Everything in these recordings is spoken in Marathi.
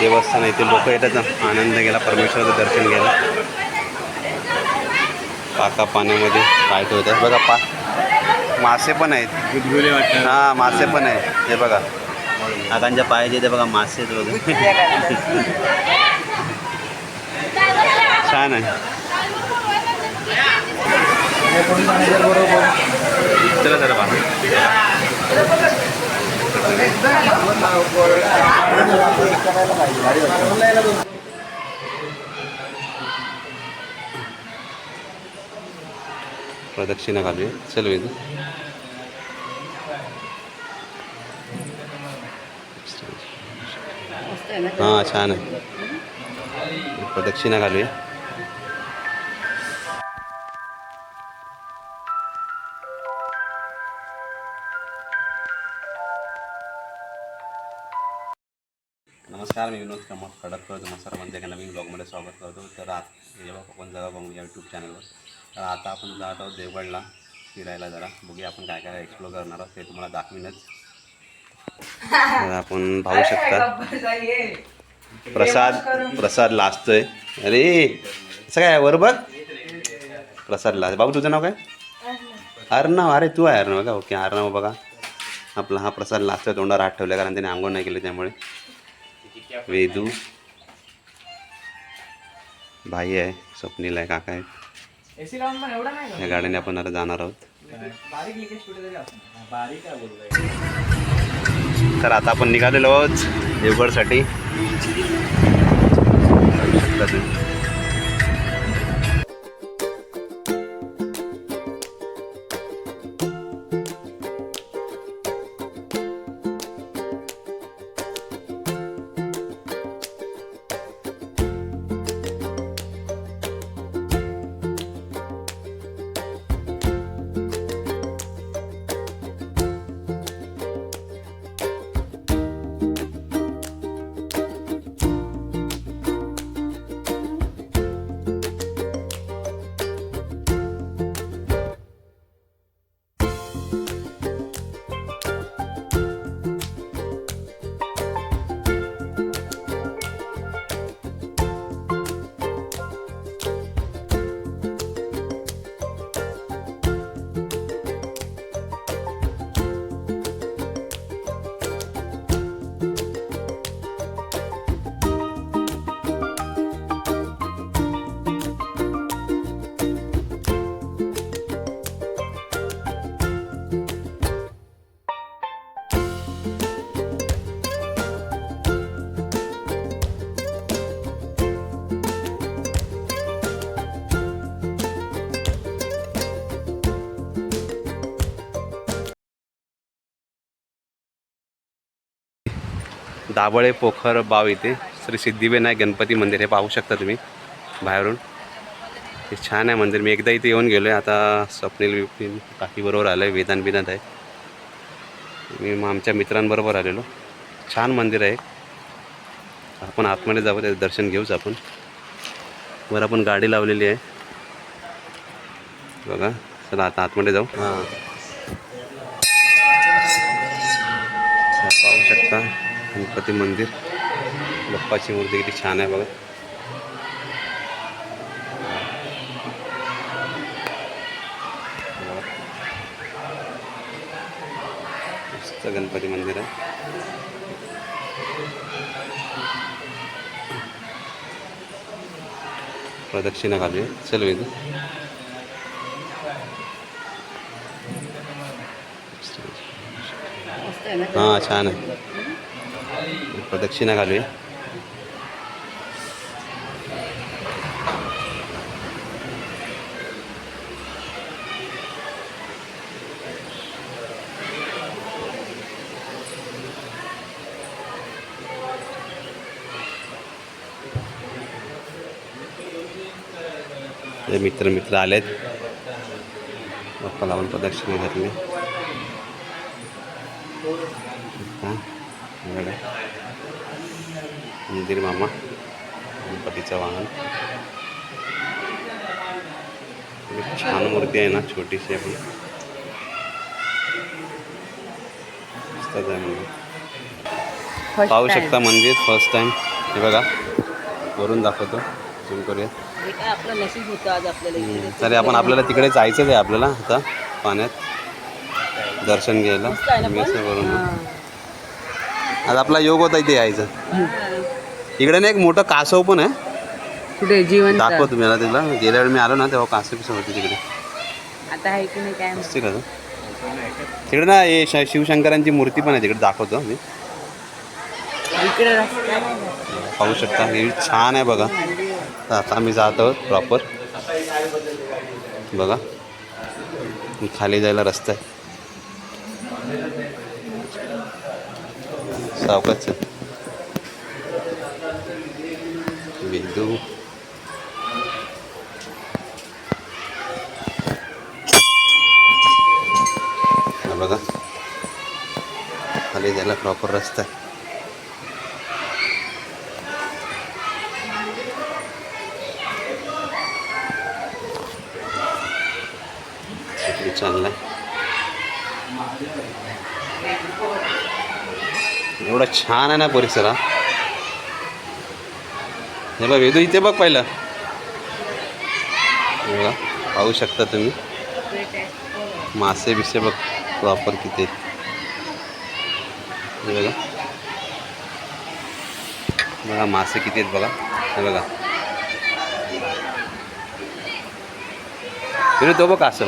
देवस्थान येथे लोक येतात ना, आनंद घ्यायला, परमेश्वराचं दर्शन घ्यायला. काका पाण्यामध्ये काय ठेवतात बघा, मासे पण आहेत. हां, मासे पण आहेत. हे बघा काकांच्या पायाचे ते बघा मासे आहेत बघा. छान आहे. चला जरा बाहेर. प्रदक्षिणा घालूया. चल वेदू. हां, छान आहे. प्रदक्षिणा घालूया. नमस्कार, मी विनोद कामत खडककर. तुम्हा सर्वांचं एका नवीन ब्लॉगमध्ये स्वागत करतो. तर जेव्हा आपण जगा बघू या यूट्यूब चॅनलवर. तर आता आपण जात आहोत देवगडला फिरायला. जरा बघूया आपण काय काय एक्सप्लोर करणार आहोत, ते तुम्हाला दाखवीनच. तर आपण पाहू शकता प्रसाद लाजतोय. अरे असं काय वर बघ, प्रसाद लाज. बाबू तुझं नाव काय? अर्णव. अरे तू आहे अर्णव का? ओके, अर्णव बघा आपला हा प्रसाद लाजतोय. तोंडावर हात ठेवला कारण त्याने आंघोळ नाही केले, त्यामुळे. वेदू भाई आहे, स्वप्नील आहे, काका आहेत. या गाडीने आपण आता जाणार आहोत. तर आता आपण निघालेलो आहोत देवगडसाठी. दाबळे पोखर बाव इथे श्री सिद्धिविनायक गणपती मंदिर हे पाहू शकता तुम्ही बाहेरून. हे छान आहे मंदिर. मी एकदा इथे येऊन गेलो आहे. आता स्वप्नील विपिन काकीबरोबर आलो आहे. वेदांत आहे. मी आमच्या मित्रांबरोबर आलेलो. छान मंदिर आहे. आपण आतमध्ये जाऊ, त्याचं दर्शन घेऊच आपण. वर आपण गाडी लावलेली आहे बघा. चला आता आतमध्ये जाऊ. हां, पाहू शकता गणपती मंदिर. बाप्पाची मूर्ती किती छान आहे बघा. मस्त गणपती मंदिर आहे. प्रदक्षिणा घालूया. चल वेदू. हां, छान आहे. प्रदक्षिणा घालूया. मित्र आलेत. बाप्पाला आपण प्रदक्षिणा घातली. मंदिर मामा गणपतीचं वाहन. छान मूर्ती आहे ना, छोटीशी आपली. मस्तच आहे मंदिर. पाहू शकता मंदिर फर्स्ट टाइम. हे बघा वरून दाखवतो, झूम करूया. हे काय आपलं नशीब होतं आज आपल्याला इकडे. तरी आपल्याला तिकडे जायचंच आहे आपल्याला आता पाण्यात दर्शन घ्यायला. मस्त आहे ना पण? मेसेवरून हां. आज आपला योग होता इथे यायचं. इकडे ना एक मोठं कासव पण आहे, कुठे जीवन दाखव तुम्ही मला. तिला गेल्या वेळी मी आलो ना तेव्हा कासव पिसं होती तिकडे. आता आहे की नाही काय माहिती. असते का तो? तिकडे ना हे शिवशंकरांची मूर्ती पण आहे तिकडे, दाखवतो मी. इकडे रस्ता पाहू शकता हे छान आहे बघा. आता आम्ही जात आहोत प्रॉपर बघा. खाली जायला रस्ता आहे, सावकाश वेदू. बघा खाली जायला प्रॉपर रस्ता आहे. चाललाय एवढा छान आहे ना परिसर हा. हे बघ वेदू इथे बघ पहिलं. बघा पाहू शकता तुम्ही मासे बिसे बघ प्रॉपर किती. हे बघा बघा मासे किती आहेत बघा. हे बघा वेदू तो बघ असं.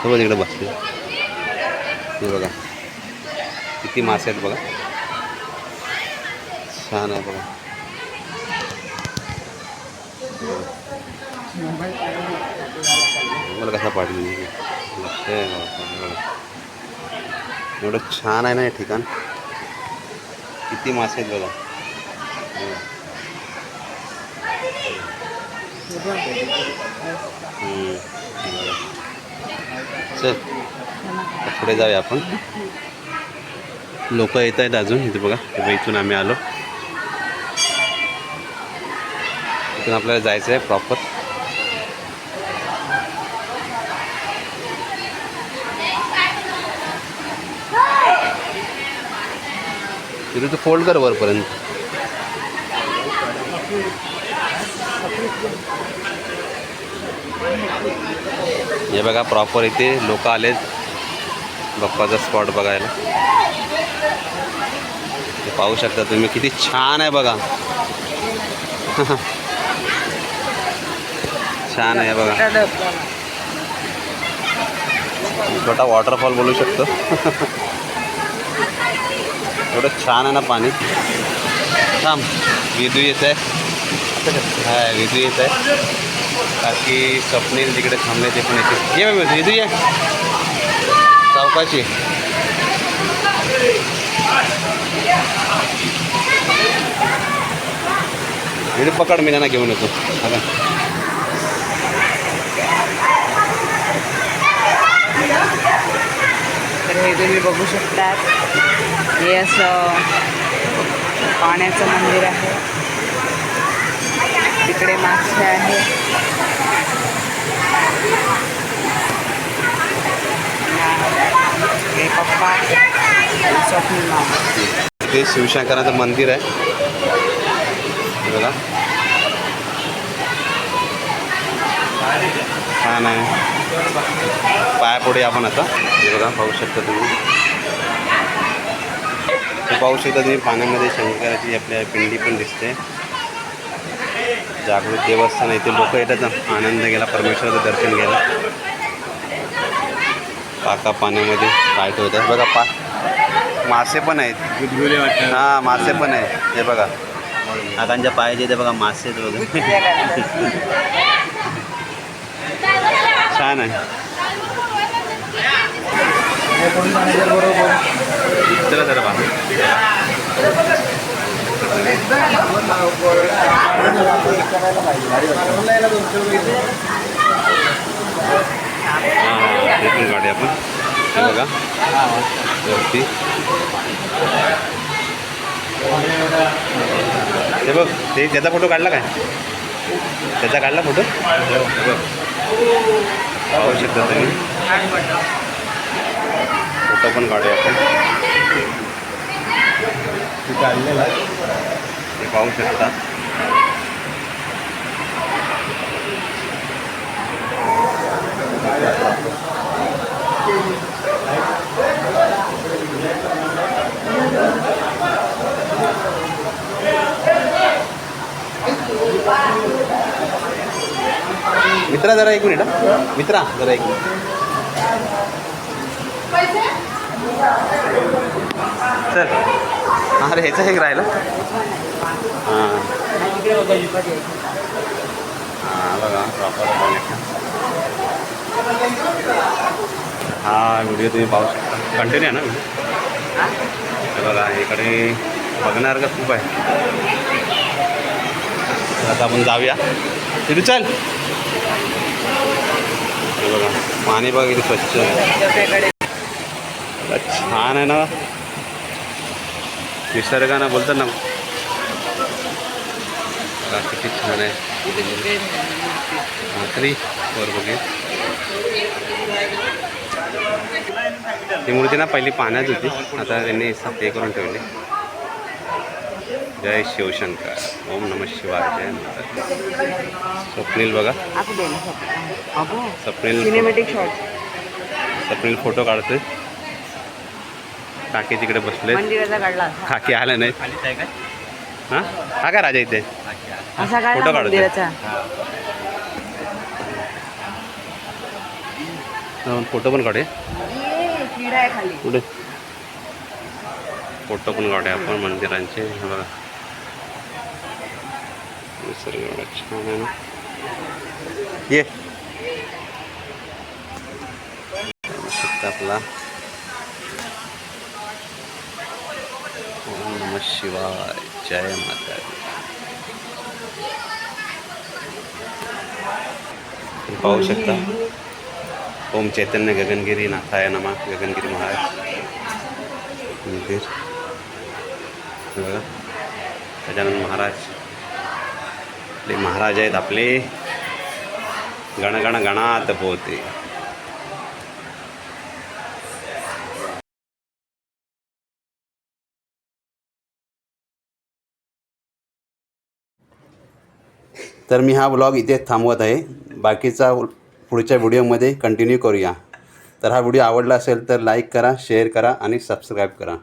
हो तिकडे बसले. हे बघा किती मासे आहेत बघा, छान आहे बघा. मला कसा पाठवून एवढं छान आहे ना हे ठिकाण. किती मासे आहेत बघा. चल पुढे जाऊया आपण. लोक येत आहेत अजून इथे बघा. इथून आम्ही आलो, इथून आपल्याला जायचं आहे प्रॉपर. तिथे तू फोल्ड कर वरपर्यंत. हे बघा प्रॉपर इथे लोक आलेत बाप्पाचा स्पॉट बघायला. हे पाहू शकता तुम्ही किती छान आहे बघा. छान आहे बघा. छोटा वॉटरफॉल बोलू शकतो. एवढं छान आहे ना पाणी. थांब विदू येत आहे. हा विदू येत आहे. बाकी स्वप्नील तिकडे थांबले ते पण येते. ये विदू ये सावकाशी. विदू पकड, मी ना घेऊन येतो. तर हे तुम्ही बघू शकतात, हे असं पाण्याचं मंदिर आहे. तिकडे मासे आहे. हे पप्पा स्वप्नील मामा. ते शिवशंकराचं मंदिर आहे बघा. छान आहे. पायापुढे आपण आता हे बघा पाहू शकता तुम्ही. पाहू शकता तुम्ही पाण्यामध्ये शंकराची आपल्या पिंडी पण दिसते. जागृत देवस्थान इथे लोक येतात आनंद घ्यायला, परमेश्वराचं दर्शन घ्यायला. काका पाण्यामध्ये काय ठेवतात बघा. मासे पण आहेत. हां मासे पण आहेत. हे बघा काकांच्या पायाचे ते बघा मासे आहेत वगैरे. छान आहे. चला जरा बघा. हां गाडी आपण हे बघा वरती. हे बघ ते त्याचा फोटो काढला काय? त्याचा काढला फोटो. पाहू शकता तुम्ही फोटो पण काढूया आपण. तिथे आलेला ते पाहू शकता. मित्रा जरा एक मिनिट मित्रा जरा एक मिनिट. सर अरे ह्याचं एक राहिलं. हां हां बघा प्रॉपर हा व्हिडिओ तुम्ही पाहू शकता. कंटिन्यू आहे ना व्हिडिओ. बघा इकडे बघण्यासारखं खूप आहे. आता आपण जाऊया तिथे. चल बघा पाणी बघा किती स्वच्छ छान आहे ना. निसर्गानं बोलतात ना किती छान आहे. तरी वर बघे ती मूर्ती ना पहिली पाण्यात होती. आता त्यांनी हे करून ठेवले. जय शिवशंकर. ओम नमः शिवाय. जय माता. स्वप्नील बघा सिनेमॅटिक शॉट. स्वप्नील फोटो काढतोय. काकी तिकडे बसले. काकी आल्या नाही. हां हा काय राजा इथे फोटो काढतोय. फोटो पण काढे कुठे फोटो पण काढूया आपण मंदिरांचे. हे बघा निसर्ग एवढा छान आहे ना. ये आपला ओम नमः शिवाय. जय माता. पाहू शकता ओम चैतन्य गगनगिरी नाथाय नमः. गगनगिरी महाराज मंदिर. बघा गजानन महाराज आपले महाराज आहेत. आपले गणगण गणात पोते. तर मी हा ब्लॉग इथे थांबवत आहे. बाकीचा पुढच्या व्हिडिओमध्ये कंटिन्यू करूया. तर हा व्हिडिओ आवडला असेल तर लाईक करा, शेअर करा आणि सबस्क्राईब करा.